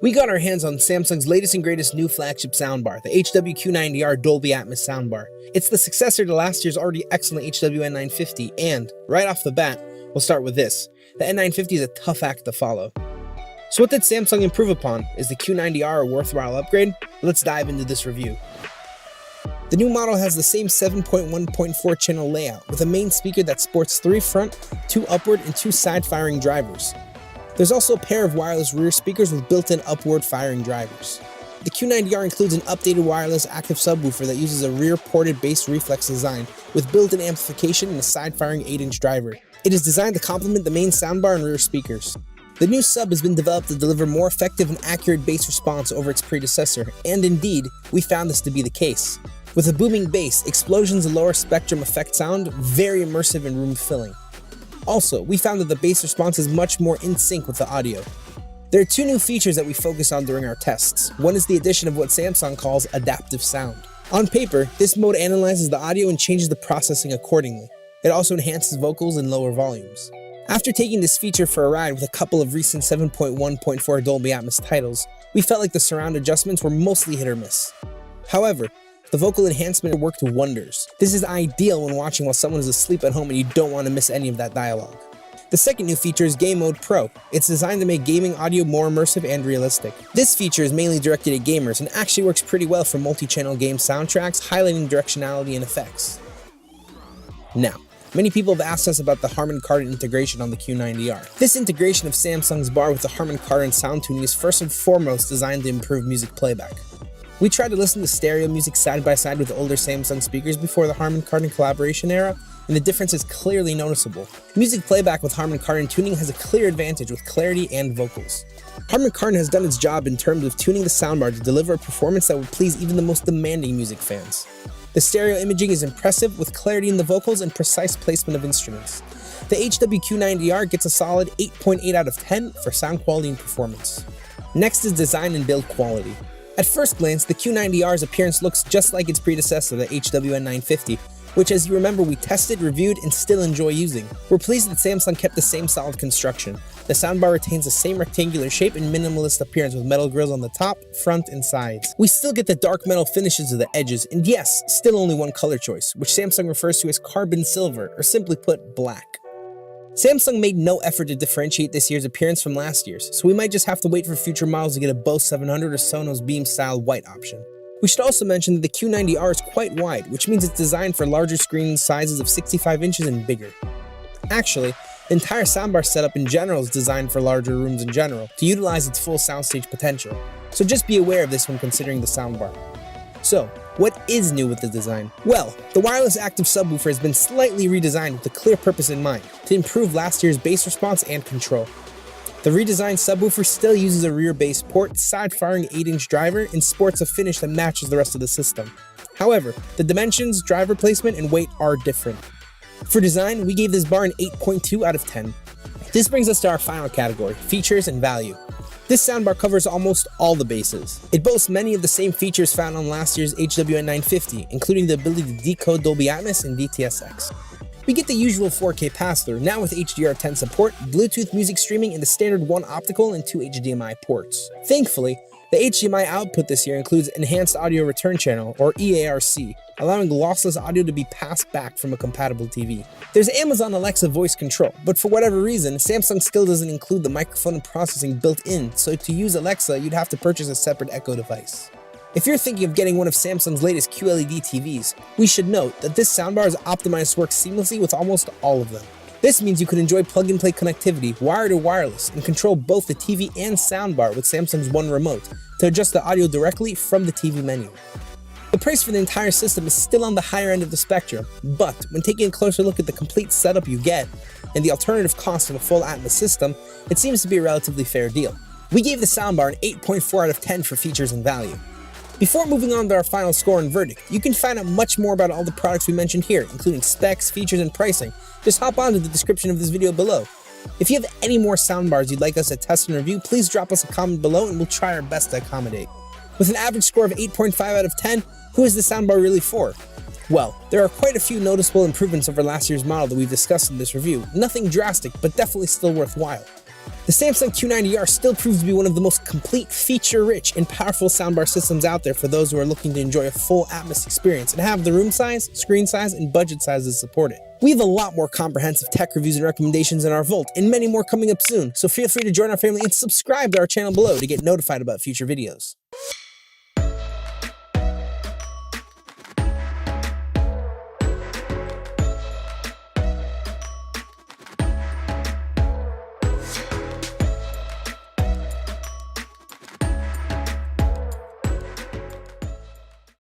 We got our hands on Samsung's latest and greatest new flagship soundbar, the HW Q90R Dolby Atmos Soundbar. It's the successor to last year's already excellent HW N950, and right off the bat, we'll start with this. The N950 is a tough act to follow. So what did Samsung improve upon? Is the Q90R a worthwhile upgrade? Let's dive into this review. The new model has the same 7.1.4 channel layout, with a main speaker that sports 3 front, 2 upward, and 2 side firing drivers. There's also a pair of wireless rear speakers with built-in upward firing drivers. The Q90R includes an updated wireless active subwoofer that uses a rear-ported bass reflex design with built-in amplification and a side-firing 8-inch driver. It is designed to complement the main soundbar and rear speakers. The new sub has been developed to deliver more effective and accurate bass response over its predecessor, and indeed, we found this to be the case. With a booming bass, explosions and lower spectrum effect sound very immersive and room-filling. Also, we found that the bass response is much more in sync with the audio. There are 2 new features that we focused on during our tests. One is the addition of what Samsung calls adaptive sound. On paper, this mode analyzes the audio and changes the processing accordingly. It also enhances vocals in lower volumes. After taking this feature for a ride with a couple of recent 7.1.4 Dolby Atmos titles, we felt like the surround adjustments were mostly hit or miss. However, the vocal enhancement worked wonders. This is ideal when watching while someone is asleep at home and you don't want to miss any of that dialogue. The second new feature is Game Mode Pro. It's designed to make gaming audio more immersive and realistic. This feature is mainly directed at gamers and actually works pretty well for multi-channel game soundtracks, highlighting directionality and effects. Now, many people have asked us about the Harman Kardon integration on the Q90R. This integration of Samsung's bar with the Harman Kardon sound tuning is first and foremost designed to improve music playback. We tried to listen to stereo music side by side with older Samsung speakers before the Harman Kardon collaboration era, and the difference is clearly noticeable. Music playback with Harman Kardon tuning has a clear advantage with clarity and vocals. Harman Kardon has done its job in terms of tuning the soundbar to deliver a performance that would please even the most demanding music fans. The stereo imaging is impressive with clarity in the vocals and precise placement of instruments. The HW Q90R gets a solid 8.8 out of 10 for sound quality and performance. Next is design and build quality. At first glance, the Q90R's appearance looks just like its predecessor, the HW N950, which as you remember we tested, reviewed, and still enjoy using. We're pleased that Samsung kept the same solid construction. The soundbar retains the same rectangular shape and minimalist appearance with metal grills on the top, front, and sides. We still get the dark metal finishes of the edges, and yes, still only one color choice, which Samsung refers to as carbon silver, or simply put, black. Samsung made no effort to differentiate this year's appearance from last year's, so we might just have to wait for future models to get a Bose 700 or Sonos Beam style white option. We should also mention that the Q90R is quite wide, which means it's designed for larger screen sizes of 65 inches and bigger. Actually, the entire soundbar setup in general is designed for larger rooms in general, to utilize its full soundstage potential, so just be aware of this when considering the soundbar. So, what is new with the design? Well, the wireless active subwoofer has been slightly redesigned with a clear purpose in mind, to improve last year's bass response and control. The redesigned subwoofer still uses a rear bass port, side-firing 8-inch driver, and sports a finish that matches the rest of the system. However, the dimensions, driver placement, and weight are different. For design, we gave this bar an 8.2 out of 10. This brings us to our final category, features and value. This soundbar covers almost all the bases. It boasts many of the same features found on last year's HW N950, including the ability to decode Dolby Atmos and DTS. We get the usual 4K pass-through, now with HDR10 support, Bluetooth music streaming, and the standard 1 optical and 2 HDMI ports. Thankfully, the HDMI output this year includes Enhanced Audio Return Channel, or EARC, allowing lossless audio to be passed back from a compatible TV. There's Amazon Alexa voice control, but for whatever reason, Samsung still doesn't include the microphone and processing built in, so to use Alexa, you'd have to purchase a separate Echo device. If you're thinking of getting one of Samsung's latest QLED TVs, we should note that this soundbar is optimized to work seamlessly with almost all of them. This means you can enjoy plug-and-play connectivity, wired or wireless, and control both the TV and soundbar with Samsung's One Remote to adjust the audio directly from the TV menu. The price for the entire system is still on the higher end of the spectrum, but when taking a closer look at the complete setup you get, and the alternative cost of a full Atmos system, it seems to be a relatively fair deal. We gave the soundbar an 8.4 out of 10 for features and value. Before moving on to our final score and verdict, you can find out much more about all the products we mentioned here, including specs, features, and pricing. Just hop onto the description of this video below. If you have any more soundbars you'd like us to test and review, please drop us a comment below and we'll try our best to accommodate. With an average score of 8.5 out of 10, who is the soundbar really for? Well, there are quite a few noticeable improvements over last year's model that we've discussed in this review. Nothing drastic, but definitely still worthwhile. The Samsung Q90R still proves to be one of the most complete, feature-rich, and powerful soundbar systems out there for those who are looking to enjoy a full Atmos experience and have the room size, screen size, and budget sizes supported. We have a lot more comprehensive tech reviews and recommendations in our vault, and many more coming up soon, so feel free to join our family and subscribe to our channel below to get notified about future videos.